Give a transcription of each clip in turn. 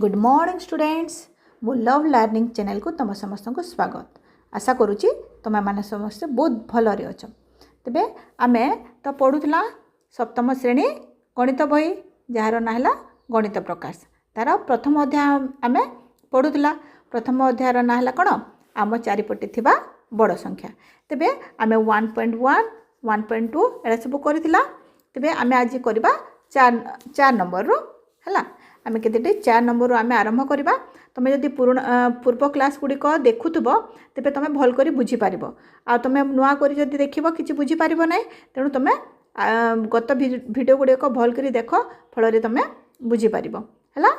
Good morning students मो love learning channel को तुम समस्त को स्वागत आशा करुच्ची तुम मैंने समस्त बहुत भलरे अच तेबे आमे तो पढ़ुला सप्तम श्रेणी गणित बही जार ना है गणित प्रकाश तार प्रथम अध्याय आमे पढ़ुला प्रथम अध्यायर ना है कौन आम चारिपटे थिबा बड़ संख्या तेबे आमे 1.1 1.2 एरा सब करथिला तेबे आमे आज करबा 4 नंबर रो हला आमे केते 4 नंबर आमे आरंभ करबा तमे जदि पूर्व क्लास गुड़िक देखुथबो तेबे तमे भल करी बुझी पारिबो आ तमे नुआ करी जदि देखिबो किछि बुझी पारिबो नै तेनु तमे गत वीडियो गुड़िक भल करी देखो फल रे तमे बुझी पारिबो हला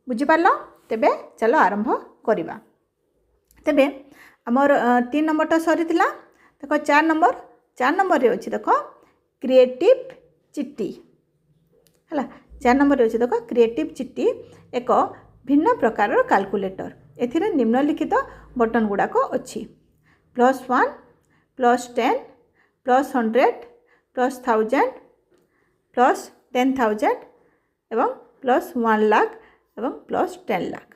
बुझी पारलो तेबे चलो आरंभ करबा तेबे हमर 3 नंबर टा सरीतिला देखो 4 नंबर रे अछि देखो क्रिएटिव चिट्ठी हला 4 नंबर अच्छे देख क्रिएटिव चिट्ठी एक भिन्न प्रकार कैलकुलेटर एथिरे निम्नलिखित बटन गुड़ाक अच्छी +1 +10 +100 +1000 +10,000 एवं +1 लाख एवं +10 लाख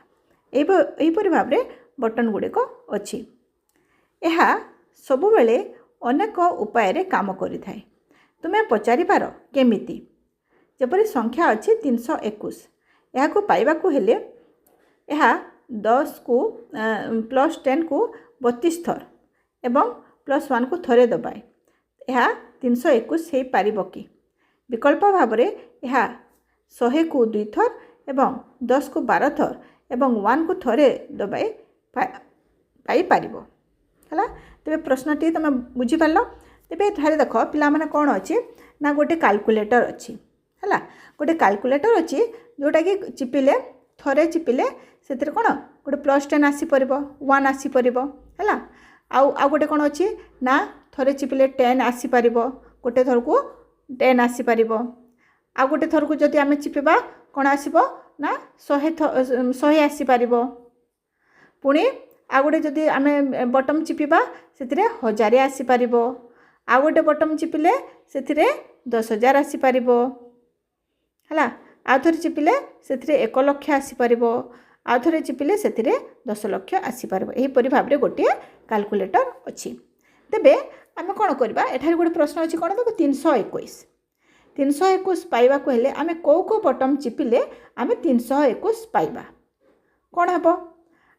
यहीपरि भाव में बटन गुड़िक अच्छी यह सबु बेले अनेक उपाय रे काम करि थाए तुम्हें पचारि पार केमिति जपरी संख्या अच्छी 321 यहाँ को पाइबा को हेले यह 10 को +10 को 32 थर एवं +1 को थरे दबाए यह 321 हो पारिबो कि विकल्प भाव में यह 100 को 2 थर एवं 10 को 12 थर एवं 1 को थरे दबाए पाई पारिबो हला तेबे प्रश्नटी तुम बुझी पारलो तेबे थारे देखो पिला माने कोन अछि ना गोटे कैलकुलेटर अछि हला गोटे कैलकुलेटर अच्छी जोटा कि चिपिले थरे चिपिले से कौन गोटे +10 आसी परिबो 1 आसी परिबो हला आउ गोटे कौन अच्छी ना थरे चिपिले 10 आसी परिबो गोटे थर को 10 आसी परिबो आउ गोटे थर को जदि आमे चिपिबा कौन आसीबो ना 100 आसी परिबो पुणी आउ गोटे जदि आमे बटम चिपिबा सेतिरे 1000 आसी परिबो आउ गोटे बटम चिपिले सेतिरे 10,000 आसी परिबो हला आउ थरे चिपिले सेतिरे 1 लाख आसी परिबो आउ थरे चिपिले सेतिरे 10 लाख आसी परिबो एही परि भाव रे गोटे कैलकुलेटर अछि तेबे आमे कोन करबा एठार गोटे प्रश्न अछि कोन देखो 321 पाइबा को हेले आमे को बटन चिपिले आमे 321 पाइबा कोन हबो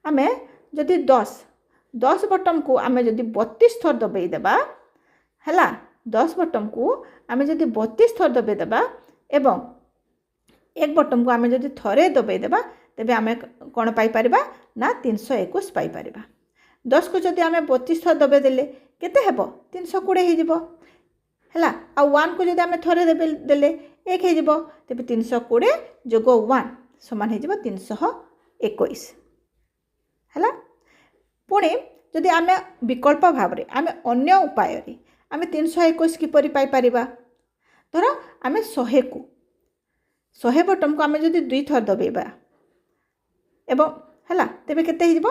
आमे जदि 10 बटन को आमे जदि 32 थर दबाई देबा हला 10 बटन को आमे जदि 32 थर दबाई देबा एवं एक बटन को आमे जदि थरे दबाई देबा तेबे आमे कोन पाई परिबा ना 321 पाई परिबा 10 को जदि आमे 32 थर दबाई देले केते हेबो 320 हे जिवो हला आ 1 को जदि आमे थरे देले 1 हे जिवो तेबे 320 जोग 1 समान हे जिवो 321 हला पुणी जदि आमे विकल्प भाव रे आमे अन्य उपाय रे आमे 321 किपरि पाई परिबा धर आमे 100 बटन को आमे जदि 2 थर दबेबा एवं हला तेबे केते हिजबो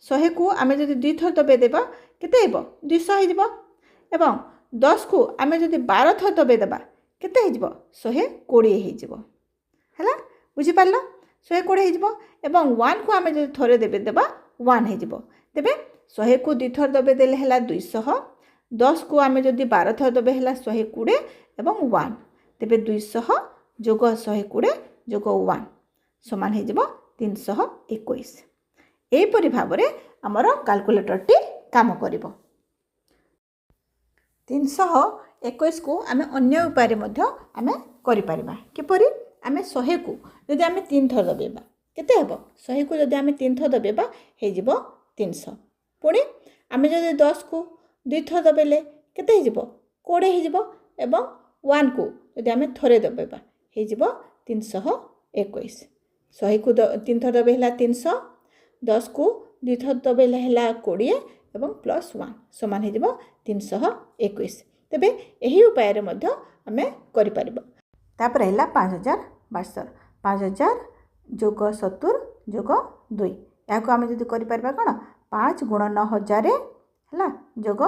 100 को आमे जदि 2 थर दबे देबा केते हिबो 200 हिजबो एवं 10 को आमे जदि 12 थर दबे देबा केते हिजबो 120 हिजबो हला बुझी पारलो 120 हिजबो एवं 1 को आमे जदि थरे देबे देबा 1 हिजबो तेबे 100 को 2 थर दबे देले हला 200 10 को आमे जदि 12 थर दबे हला 120 एवं 1 तेबे 200 जोग 120 जोग 1 समान हो जाए 321 एहीपरि भाव में आमर कैलकुलेटर टी काम करिबो 321 को आमे अन्य उपाय मध्य आमे करि परिबा किपरि आमे 100 को जदि आमे 3 थर दबेबा केते हेबो 100 को जदि आमे 3 थर दबेबा हे जिवो 300 पुणी आमे जदि 10 को 2 थर दबेले केते हे जिवो 20 हे जिवो एवं 1 को जदि आमे थरे दबेबा हे जिवो 321 100 को 3 थर दबेला 300 10 को 2 थर दबेला हला 20 एवं +1 समान हे जिवो 321 तेबे एही उपाय रे मध्य आमे करि परिबो तापर हला 5072 5000 जोग 70 जोग 2 या को आमे जदि करि परबा कोन 5 × 9000 हला जोग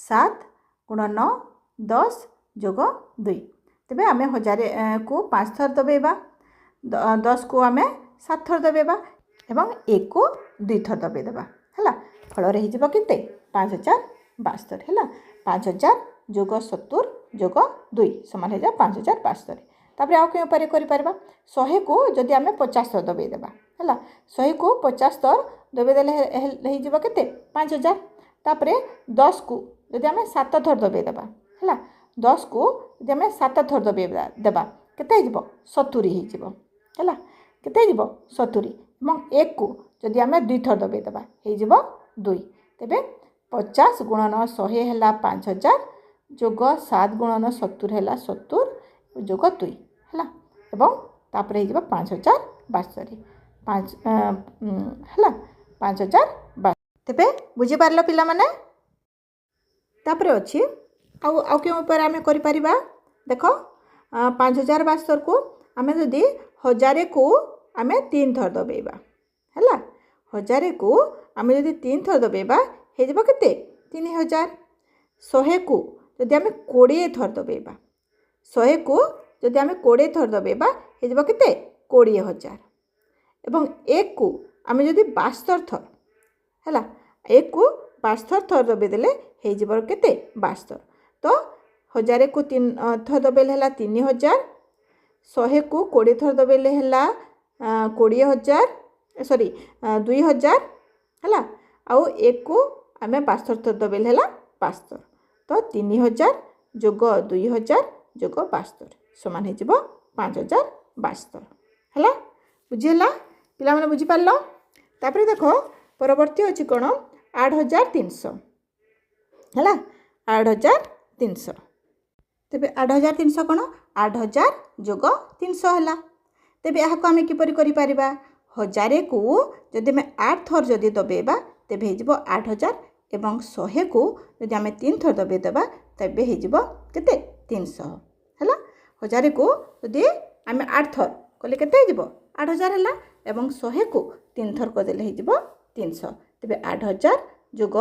7 × 9 10 जोग 2 तेबे आमे 1000 को 5 थर दबेबा 10 को आमे 7 थर दबेबा एवं 1 को 2 थर दबेदेबा है फल हो केते 5072 है 5000 जोग 70 जोग 2 समान हो 5072 तापर आउ के उपाय करि परबा 100 को जदि आमे 50 थर दबेदेबा है 100 को 50 थर दबेदेले हो केते 5000 तापर 10 को जदि आमे 7 थर दबेदेबा है 10 को जदि आमे 7 थर दबेदेबा केते हो 70 हो है केते हो 70 एवं 1 को जदि आमे 2 थर दबेदेबा हो 2 तेबे 50 गुणन 100 है 5000 जोग 7 गुणन 70 है 70 जोग 2 है एवं तापर हो 5072 5 है 5072 तेबे बुझी पारलो पिला माने तापर अछि आउ के ऊपर आमे करि परिबा देखो 5072 को आमे जदि 1000 को आमे 3 थर दबेबा है 1000 को आमे जदि 3 थर दबेबा हे जबो केते 3000 100 को जदि आमे 20 थर दबेबा 100 को जदि आमे 20 थर दबेबा हे जबो केते 20000 एवं 1 को आमे जदि 72 थर है 1 को 72 थर दबेदेले हे जबो केते 72 तो 1000 को 3 थर दबेले हला 3000 100 को 20 थर दबेले हला 20000 सॉरी 2000 है आउ 1 को आमे 72 थर दबेले हला 72 तो 3000 जोग 2000 जोग 72 समान हो जिवो 5072 है बुझीला पिला माने बुझी पारलो तापर देखो परवर्ती अछि कोन 8300 है 8300 तेबे 8300 कोन 8000 जोग 300 है तेबे यहाँ को आमे किपरि करि परिबा 1000 को जदि आमे 8 थर जदि दबेबा तेबे हो 8000 एवं 100 को जदि आमे 3 थर दबेदेबा तेबे हो केते 300 है 1000 को जदि आमे 8 थर कले केते हो 8000 है एवं 100 को 3 थर को देले हो 300 तेबे 8000 जोग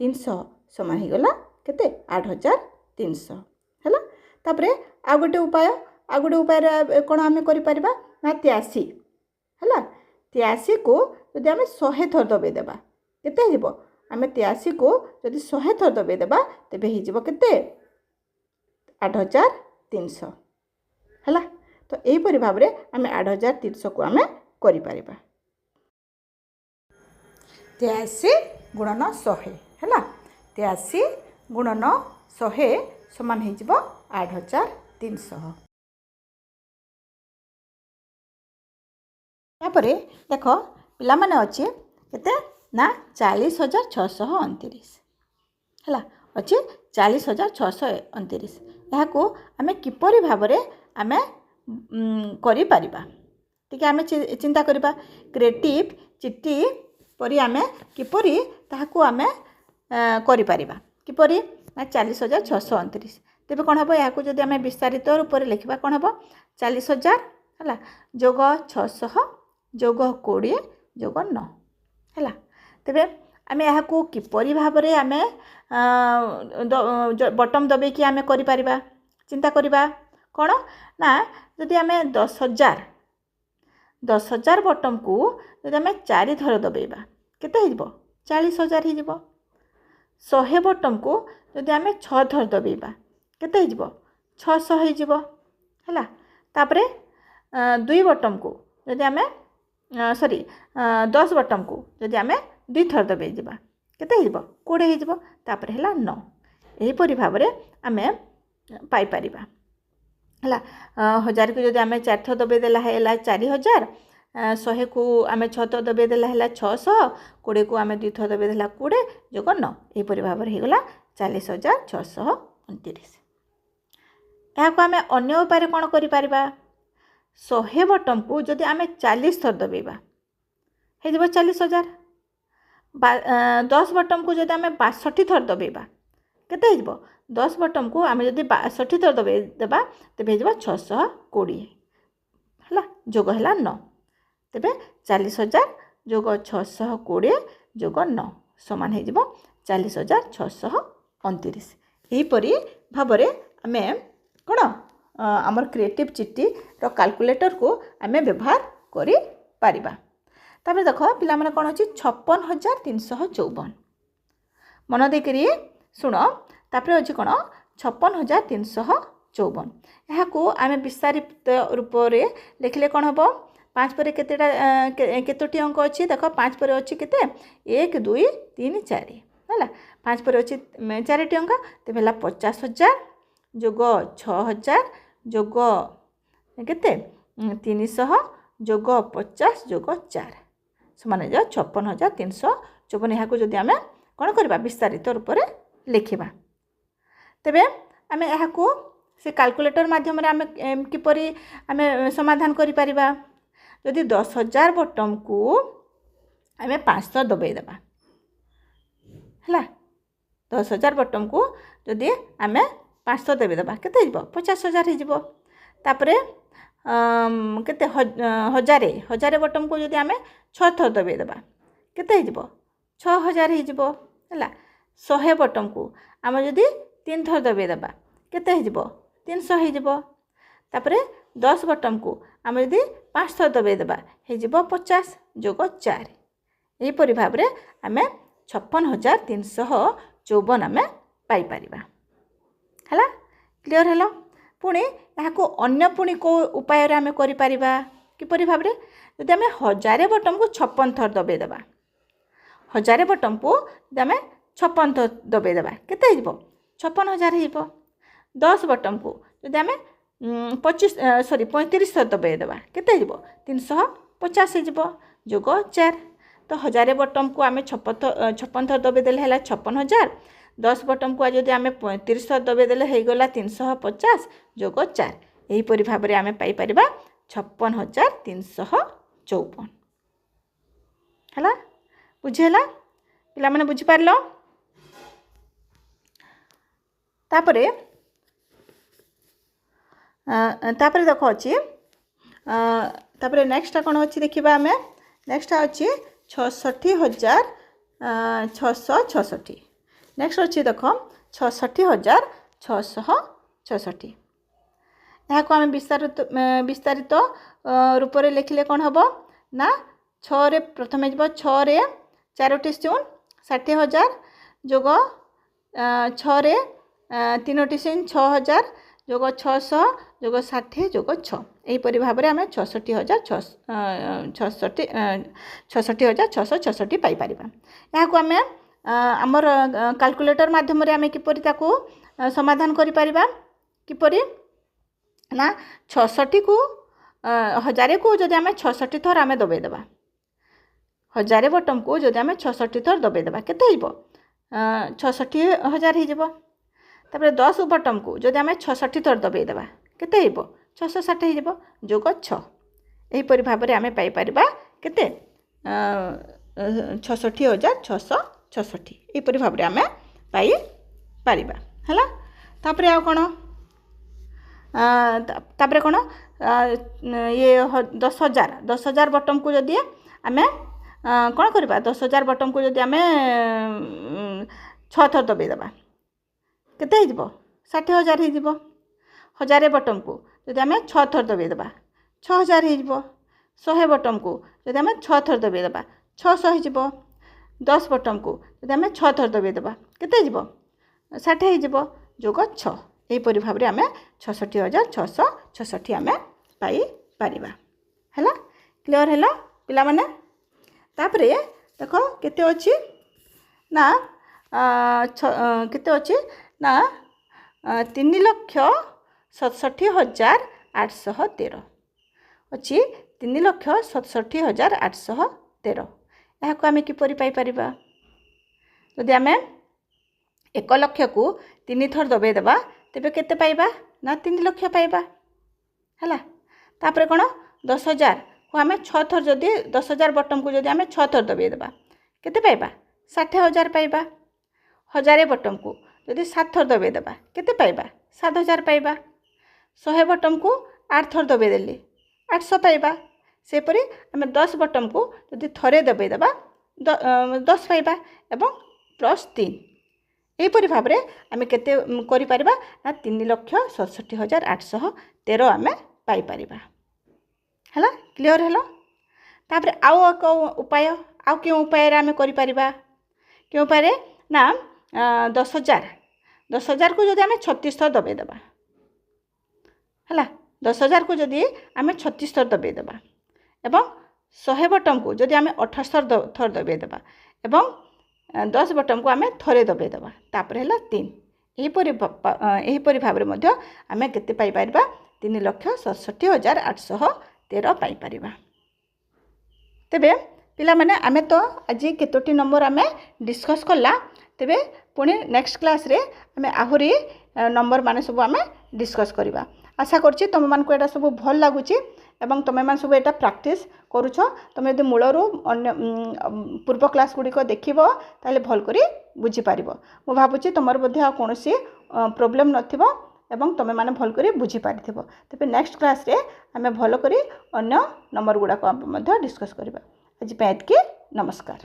300 समान हो गला केते 8300 है तापर आ गोटे उपाय कोन आमे करि परिबा ना 83 है 83 को जदि आमे 100 थर दबेदेबा केते हो आमे 83 को जदि 100 थर दबेदेबा तेबे हो केते 8300 है तो यहीपरि भाव में आमे 8300 को आमे करि परिबा 83 गुणन 100 है 83 गुणन 100 समान हो 8300 तापरे देख पिला माने अच्छे केते ना 40629 है अच्छे 40629 यहाँ को आमे किपरि भाव में आमे करि परिबा ठीक आमे चिंता करिबा क्रिएटिव चिट्ठी परि आमे किपरि ताहाकू आमे करि परिबा किपरि ना 40629 तेबे कोन हबो याकू जदि आमे विस्तारित रूप में लिखबा कोन हबो 40000 है जोग 600 जोग 20 जोग 9 है तेबे आमे याकू किपरि भाव में आमे बटम दबे कि आमे करि परिबा चिंता करिबा कोन ना जदि आमे 10000 बटम को जदि आमे 4 थर दबेबा केते हो 40000 हो 100 बटम को जदि आमे 6 थर दबेबा केते हो 600 हो है तापरे 2 बटम को जदि आमे सॉरी 10 बटम को जदि आमे 2 थर दबे जिबा केते हो 20 हो तापरे हला 9 एहीपरि भाव में आमे पाई परिबा है 1000 को जदि आमे 4 थर दबे देला है 4000 100 को आमे 6 थर दबे देला है 600 20 को आमे 2 थर दबे देला 20 जोग 9 एहीपरि भाव में होगला 40629 यहाँ को आमे अन्य उपाय कौन करि परिबा 100 बटम को जदि आमे 40 थर दबेबा हे जब 40000 10 बटम को जदि आमे 62 थर दबेबा केते हो 10 बटम को आमे जदि 62 थर दबे देबा तेबे हो 620 है जोग है 9 तेबे 40000 जोग 620 जोग 9 समान हो 40629 यहीपरि भाव में आमे कौन आमर क्रिएटिव चिट्ठी रो कैलकुलेटर को आमे व्यवहार करि पारिबा तापर देख पिला माने कोन अछि 56,354 मन देकरी शुण तापर अछि कोन 56,354 यहाँ को आम विस्तारित रूप से लिखले कौन हम 5 पर केतोटी अंक अच्छी देख 5 पर अच्छी केते 1 2 3 4 है 5 पर अच्छी 4टी अंक तेज है 50,000 जोग 6,000 जोग केते 300 जोग 50 जोग 4 समान जो 56,354 यहाँ को जदि आम कौन करवा विस्तारित रूप से लिखा तेबे आम यहाँ को से कैलकुलेटर माध्यम आम किपरि आम समाधान करि परिबा जदि 10,000 बटम को आम 500 दबाई देबा है 10,000 बटम को जदि आम 500 देबे देबा केते हिजबो 50,000 हो तापरे केते हजारे बटम को जदि आम 6 थर दबाई देबा केते हिजबो 6,000 हिजबो है 100 बटम को आम जदि 3 थर दबाई देबा केते हिजबो 300 हिजबो तापरे 10 बटम को आम यदि 5 थर दबाई देबा हिजबो 50 जोग 4 यही परि भाव रे आम 56,354 आम पाई परिबा हला क्लियर हलो पुणी यहाँ को अन्य पुणी को उपाय रे आम करि परिबा किपरि भाव रे यदि आम 1000 बटम को 56 थर दबाई देबा 1000 बटम को यदि आम 56 थर दबाई देबा केते हिजबो 56,000 हिजबो 10 बटम को जदि आम 35 थर दबाई देबा केते हिजबो 350 हिजबो जोग 4 तो 1000 बटम को आम 56 थर दबाई देले हैला 56,000 10 बटम को जदि आम 35 थर दबाई देले हे गला 350 जोग 4 यही परि भाव रे आम पाई परिबा 56,354 हला बुझेला पिला माने बुझी पारलो तापरे तापरे देखो अच्छी तापरे नेक्स्ट कौन अच्छी देखा आम नेक्स्ट अच्छी 66,666 नेक्स्ट अच्छी देख 66,666 यहाँ को आम विस्तारित रूप से लिखले कौन हम ना 6 रे प्रथम जब 6 रे 4टी शून 60,000 जोग 6 रे 3टी शून 6,000 जोग 600 जोग 60 जोग 6 यहीपरि भाव में आम 66,666 पाइपर यहाँ को आम आमर कैलकुलेटर माध्यम आम किपरि समाधान करिपरिबा किपरि ना 66 को 1000 को जदि आम 66 थर आम दबाई देबा 1000 बटम को जदि आम 66 थर दबाई देबा केते हिजबो 66,000 हिजबो तापर 10 बटम को जदि आम 66 थर दबाई देबा केते हिजबो 660 हिजबो जोग 6 यही परि भाव में आम पाई परिबा केते 66,666 यही परि भाव में आम पाई परिबा हला तापर आ कोन तापर कोन ये 10,000 बटम को जदि आम कौन करवा 10,000 बटम को जदि आम 6 थर दबाई देबा केते हिजबो 60,000 हिजबो 1000 बटम को जदि आम 6 थर दबाई देबा 6,000 हिजबो 100 बटम को जदि आम 6 थर दबाई देबा 600 हिजबो 10 बटम को जदि आम 6 थर दबाई देबा केते हिजबो 60 हिजबो जोग 6 यही परि भाव में आम 66,666 आम पाई परिबा हैला क्लियर हैला पिला माने तापरे देखो केते अछि ना केते अछि ना 3,67,813 अच्छी 3,67,813 यहाँ को आम किपरि पाई परिबा जदि आम 1 लाख को 3 थर दबाई देबा तेबे केते पाइबा ना 3 लाख पाइबा हैला तापर कोन 10,000 को आम 6 थर जदि 10,000 बटम को जदि आम 6 थर दबाई देबा केते पाइबा 60,000 पाइबा 1000 बटम को जदि 7 थर दबाई देबा केते पाइबा 7,000 पाइबा 100 बटम को 8 थर दबाई देली 800 पाइबा सेपरि आम 10 बटम को जदि थरे दबाई देबा 10 पाइबा एवं +3 यहीपरि भाव में आम केते करि परिबा ना 3,67,813 आम पाई परिबा हैला क्लियर हैला तापर आउ एक उपाय आउ क्यों उपाय आम कर उपाय ना 10,000 को जदि आम 36 थर दबेदेबा है 10,000 को जदि आम 36 थर दबेदेबा एवं 100 बटन को जदि आम 28 थर दबेदेबा एवं 10 बटन को आम थरे दबेदेबा तापर है 3 यहीपरि भाव में आम के पाई 3,67,813 पाई। तेबे पिला माने आमे तो आज केतोटी नंबर आमे डिस्कस कला तेबे पुणी नेक्स्ट क्लास रे आमे आहुरी नंबर माने सब आमे डिस्कस करबा। आशा करछि तुम मान को एटा सब भल लागुछि एवं तुम मान सब एटा प्रैक्टिस करूछ। तुम यदि मूलरू अन्य पूर्व क्लास गुडी को देखिबो ताले भल करी बुझी पारिबो। मु भाबुछि तुमर मध्ये आ कोनोसी प्रॉब्लम नथिबो एवं तुम माने भल करी बुझी पारिथिबो। तेबे नेक्स्ट क्लास रे आमे भल करी अन्य नंबर गुडा को मध्ये डिस्कस करबा। आज पे एतके नमस्कार।